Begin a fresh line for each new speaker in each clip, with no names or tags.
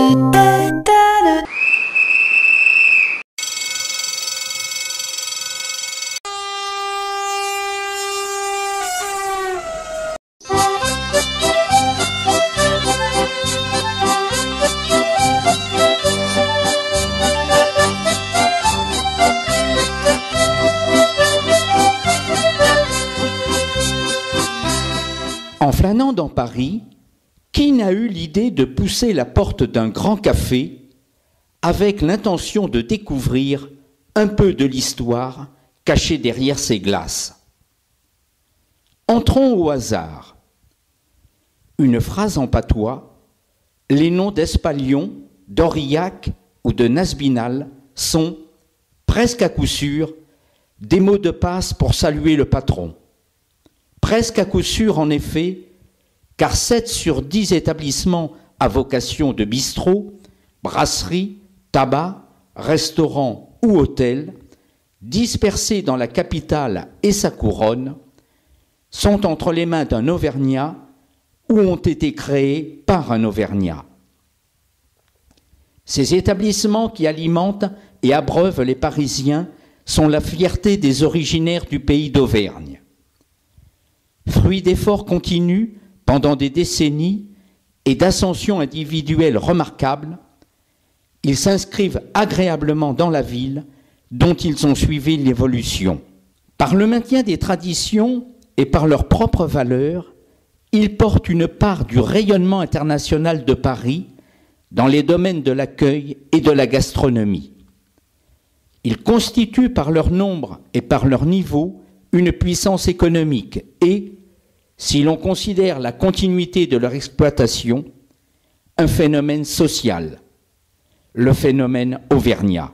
En flânant dans Paris, qui n'a eu l'idée de pousser la porte d'un grand café avec l'intention de découvrir un peu de l'histoire cachée derrière ses glaces? Entrons au hasard. Une phrase en patois, les noms d'Espalion, d'Aurillac ou de Nasbinal sont, presque à coup sûr, des mots de passe pour saluer le patron. Presque à coup sûr, en effet, car 7 sur 10 établissements à vocation de bistrot, brasserie, tabac, restaurant ou hôtel, dispersés dans la capitale et sa couronne, sont entre les mains d'un Auvergnat ou ont été créés par un Auvergnat. Ces établissements qui alimentent et abreuvent les Parisiens sont la fierté des originaires du pays d'Auvergne. Fruit d'efforts continus pendant des décennies et d'ascensions individuelles remarquables, ils s'inscrivent agréablement dans la ville dont ils ont suivi l'évolution. Par le maintien des traditions et par leurs propres valeurs, ils portent une part du rayonnement international de Paris dans les domaines de l'accueil et de la gastronomie. Ils constituent par leur nombre et par leur niveau une puissance économique et, si l'on considère la continuité de leur exploitation, un phénomène social, le phénomène auvergnat.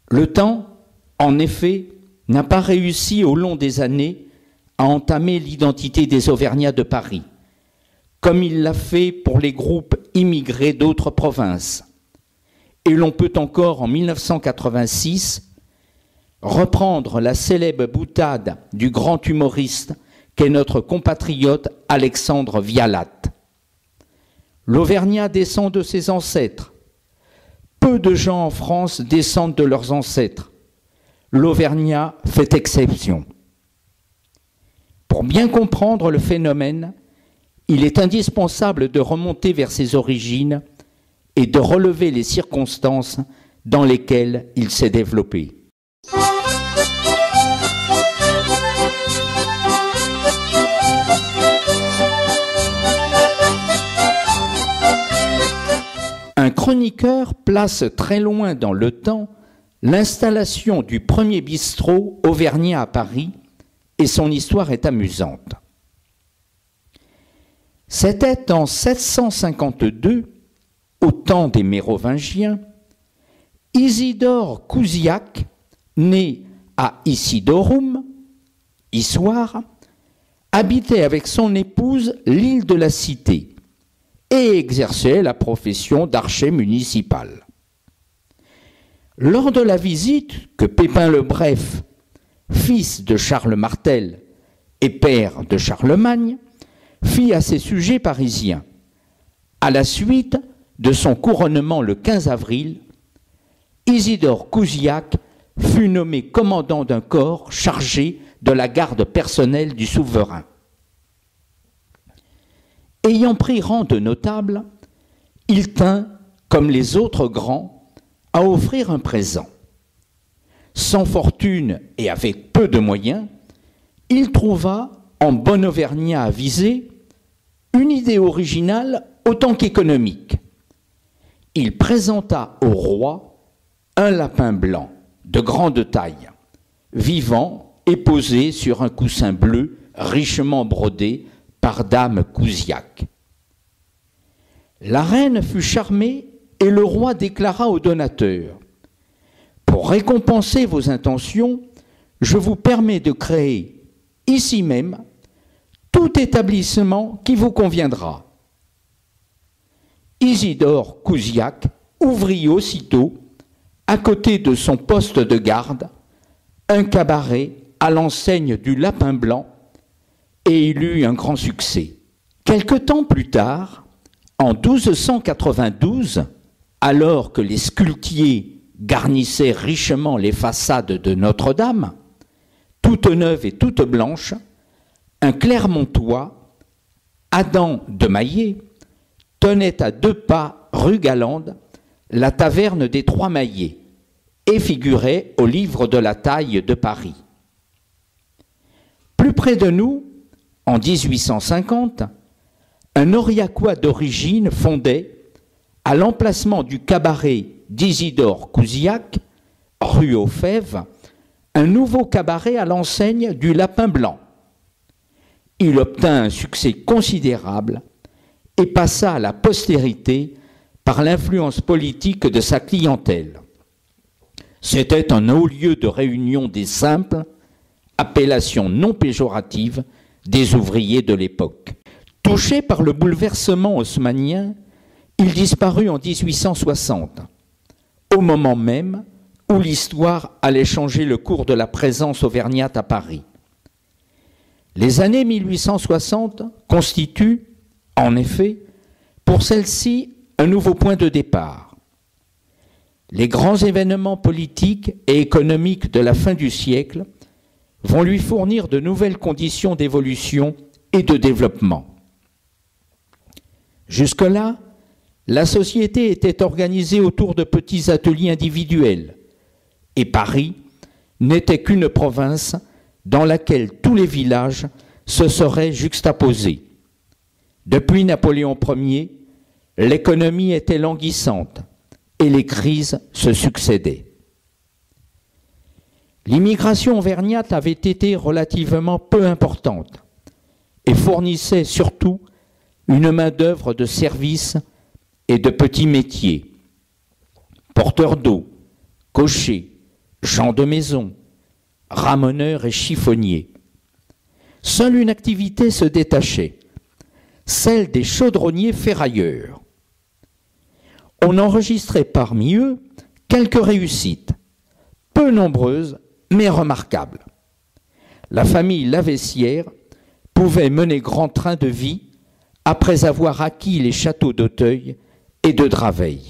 Le temps, en effet, n'a pas réussi au long des années à entamer l'identité des Auvergnats de Paris, comme il l'a fait pour les groupes immigrés d'autres provinces. Et l'on peut encore, en 1986, reprendre la célèbre boutade du grand humoriste qu'est notre compatriote Alexandre Vialat. L'Auvergnat descend de ses ancêtres. Peu de gens en France descendent de leurs ancêtres. L'Auvergnat fait exception. Pour bien comprendre le phénomène, il est indispensable de remonter vers ses origines et de relever les circonstances dans lesquelles il s'est développé. Un chroniqueur place très loin dans le temps l'installation du premier bistrot auvergnat à Paris et son histoire est amusante. C'était en 752, au temps des Mérovingiens, Isidore Cousiac, né à Isidorum, Issoire, habitait avec son épouse l'île de la Cité et exerçait la profession d'archer municipal. Lors de la visite que Pépin le Bref, fils de Charles Martel et père de Charlemagne, fit à ses sujets parisiens, à la suite de son couronnement le 15 avril, Isidore Cousiac fut nommé commandant d'un corps chargé de la garde personnelle du souverain. Ayant pris rang de notable, il tint, comme les autres grands, à offrir un présent. Sans fortune et avec peu de moyens, il trouva, en bon auvergnat avisé, une idée originale autant qu'économique. Il présenta au roi un lapin blanc de grande taille, vivant et posé sur un coussin bleu richement brodé par dame Cousiac. La reine fut charmée et le roi déclara au donateur : « Pour récompenser vos intentions, je vous permets de créer, ici même, tout établissement qui vous conviendra. » Isidore Cousiac ouvrit aussitôt, à côté de son poste de garde, un cabaret à l'enseigne du Lapin Blanc, et il eut un grand succès. Quelque temps plus tard, En 1292, alors que les sculptiers garnissaient richement les façades de Notre-Dame, toutes neuves et toutes blanches, un Clermontois, Adam de Maillet, tenait à 2 pas rue Galande la taverne des Trois Maillets et figurait au livre de la taille de Paris. Plus près de nous, en 1850, un Aurillacois d'origine fondait, à l'emplacement du cabaret d'Isidore Cousillac, rue aux Fèves, un nouveau cabaret à l'enseigne du Lapin Blanc. Il obtint un succès considérable et passa à la postérité par l'influence politique de sa clientèle. C'était un haut lieu de réunion des simples, appellation non péjorative des ouvriers de l'époque. Touché par le bouleversement haussmannien, il disparut en 1860, au moment même où l'histoire allait changer le cours de la présence auvergnate à Paris. Les années 1860 constituent, en effet, pour celle-ci un nouveau point de départ. Les grands événements politiques et économiques de la fin du siècle vont lui fournir de nouvelles conditions d'évolution et de développement. Jusque-là, la société était organisée autour de petits ateliers individuels et Paris n'était qu'une province dans laquelle tous les villages se seraient juxtaposés. Depuis Napoléon Ier, l'économie était languissante et les crises se succédaient. L'immigration auvergnate avait été relativement peu importante et fournissait surtout une main-d'œuvre de services et de petits métiers. Porteurs d'eau, cochers, gens de maison, ramoneurs et chiffonniers. Seule une activité se détachait, celle des chaudronniers ferrailleurs. On enregistrait parmi eux quelques réussites, peu nombreuses mais remarquables. La famille Laveissière pouvait mener grand train de vie après avoir acquis les châteaux d'Auteuil et de Draveil.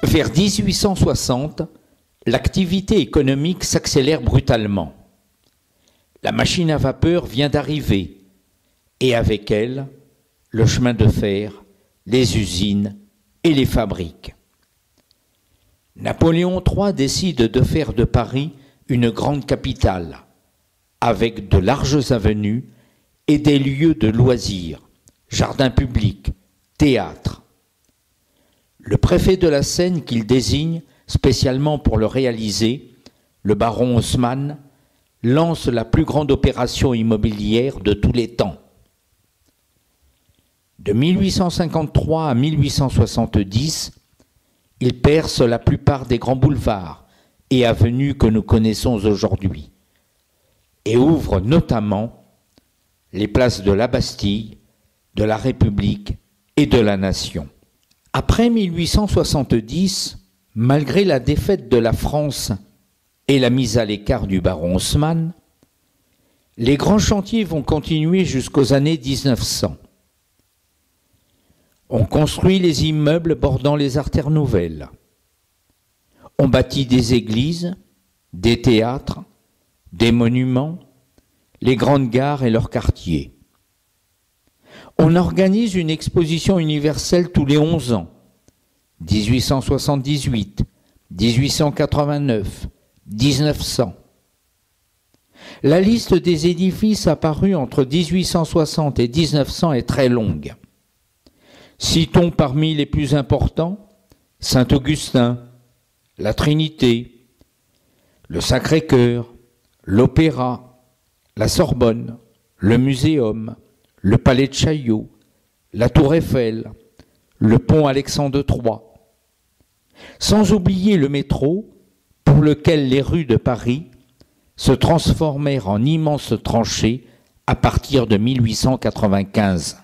Vers 1860, l'activité économique s'accélère brutalement. La machine à vapeur vient d'arriver et avec elle, le chemin de fer, les usines et les fabriques. Napoléon III décide de faire de Paris une grande capitale, avec de larges avenues et des lieux de loisirs, jardins publics, théâtres. Le préfet de la Seine qu'il désigne spécialement pour le réaliser, le baron Haussmann, lance la plus grande opération immobilière de tous les temps. De 1853 à 1870, il perce la plupart des grands boulevards et avenues que nous connaissons aujourd'hui et ouvre notamment les places de la Bastille, de la République et de la Nation. Après 1870, malgré la défaite de la France et la mise à l'écart du baron Haussmann, les grands chantiers vont continuer jusqu'aux années 1900. On construit les immeubles bordant les artères nouvelles. On bâtit des églises, des théâtres, des monuments, les grandes gares et leurs quartiers. On organise une exposition universelle tous les 11 ans, 1878, 1889, 1900. La liste des édifices apparus entre 1860 et 1900 est très longue. Citons parmi les plus importants Saint-Augustin, la Trinité, le Sacré-Cœur, l'Opéra, la Sorbonne, le Muséum, le Palais de Chaillot, la Tour Eiffel, le pont Alexandre III. Sans oublier le métro, pour lequel les rues de Paris se transformèrent en immenses tranchées à partir de 1895.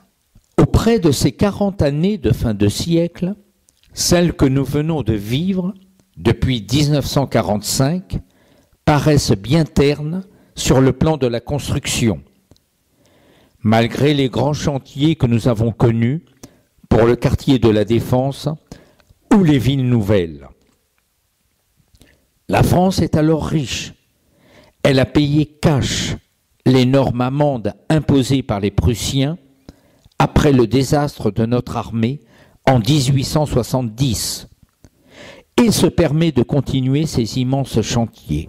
Auprès de ces 40 années de fin de siècle, celles que nous venons de vivre depuis 1945, paraissent bien ternes sur le plan de la construction, malgré les grands chantiers que nous avons connus pour le quartier de la Défense ou les villes nouvelles. La France est alors riche. Elle a payé cash l'énorme amende imposée par les Prussiens après le désastre de notre armée en 1870 et se permet de continuer ses immenses chantiers.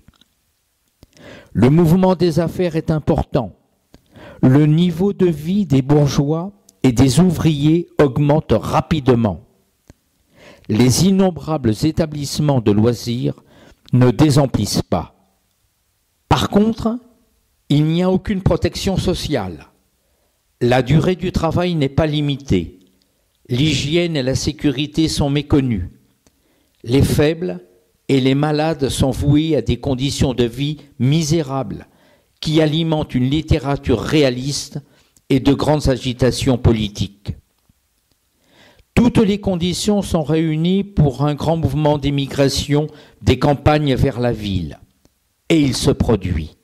Le mouvement des affaires est important. Le niveau de vie des bourgeois et des ouvriers augmente rapidement. Les innombrables établissements de loisirs ne désemplissent pas. Par contre, il n'y a aucune protection sociale. La durée du travail n'est pas limitée. L'hygiène et la sécurité sont méconnues. Les faibles et les malades sont voués à des conditions de vie misérables qui alimentent une littérature réaliste et de grandes agitations politiques. Toutes les conditions sont réunies pour un grand mouvement d'émigration des campagnes vers la ville. Et il se produit.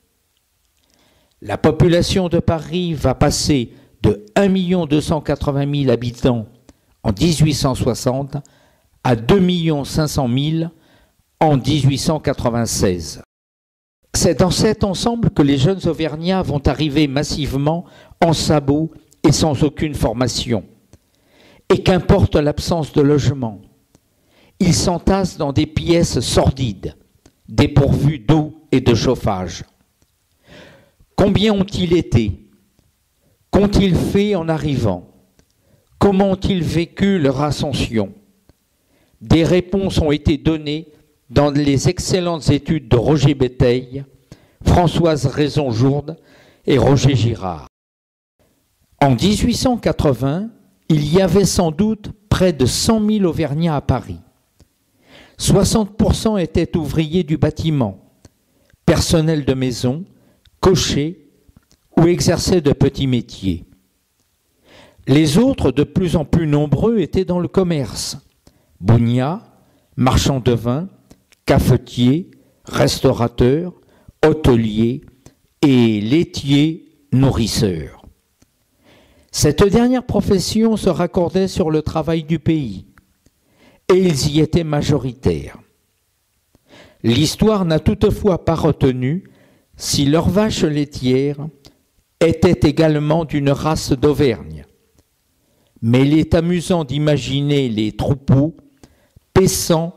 La population de Paris va passer de 1 280 000 habitants en 1860 à 2 500 000 en 1896. C'est dans cet ensemble que les jeunes Auvergnats vont arriver massivement en sabots et sans aucune formation. Et qu'importe l'absence de logement, ils s'entassent dans des pièces sordides, dépourvues d'eau et de chauffage. Combien ont-ils été? Qu'ont-ils fait en arrivant? Comment ont-ils vécu leur ascension? Des réponses ont été données dans les excellentes études de Roger Béteille, Françoise Raison-Jourde et Roger Girard. En 1880, il y avait sans doute près de 100 000 Auvergnats à Paris. 60% étaient ouvriers du bâtiment, personnel de maison, cochers ou exerçaient de petits métiers. Les autres, de plus en plus nombreux, étaient dans le commerce. Bougnats, marchands de vin, cafetiers, restaurateurs, hôteliers et laitiers, nourrisseurs. Cette dernière profession se raccordait sur le travail du pays, et ils y étaient majoritaires. L'histoire n'a toutefois pas retenu si leurs vaches laitières étaient également d'une race d'Auvergne. Mais il est amusant d'imaginer les troupeaux paissant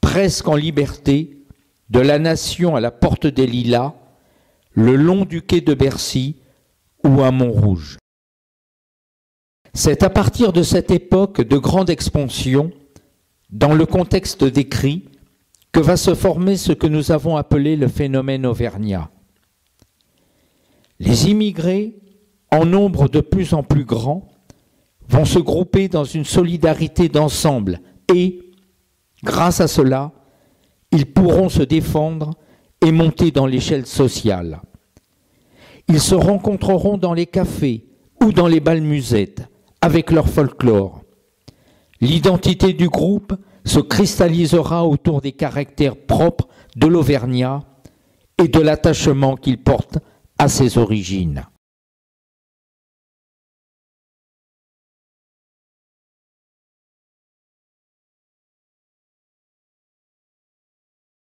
presque en liberté de la Nation à la porte des Lilas, le long du quai de Bercy ou à Montrouge. C'est à partir de cette époque de grande expansion, dans le contexte décrit, que va se former ce que nous avons appelé le phénomène auvergnat. Les immigrés, en nombre de plus en plus grand, vont se grouper dans une solidarité d'ensemble et, grâce à cela, ils pourront se défendre et monter dans l'échelle sociale. Ils se rencontreront dans les cafés ou dans les bals musettes, avec leur folklore. L'identité du groupe se cristallisera autour des caractères propres de l'Auvergnat et de l'attachement qu'il porte à ses origines.